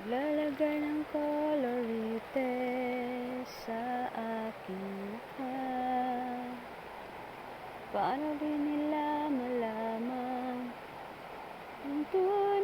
Naglalagay ng kolorite sa aking mukha. Paano din nila malaman ang tunay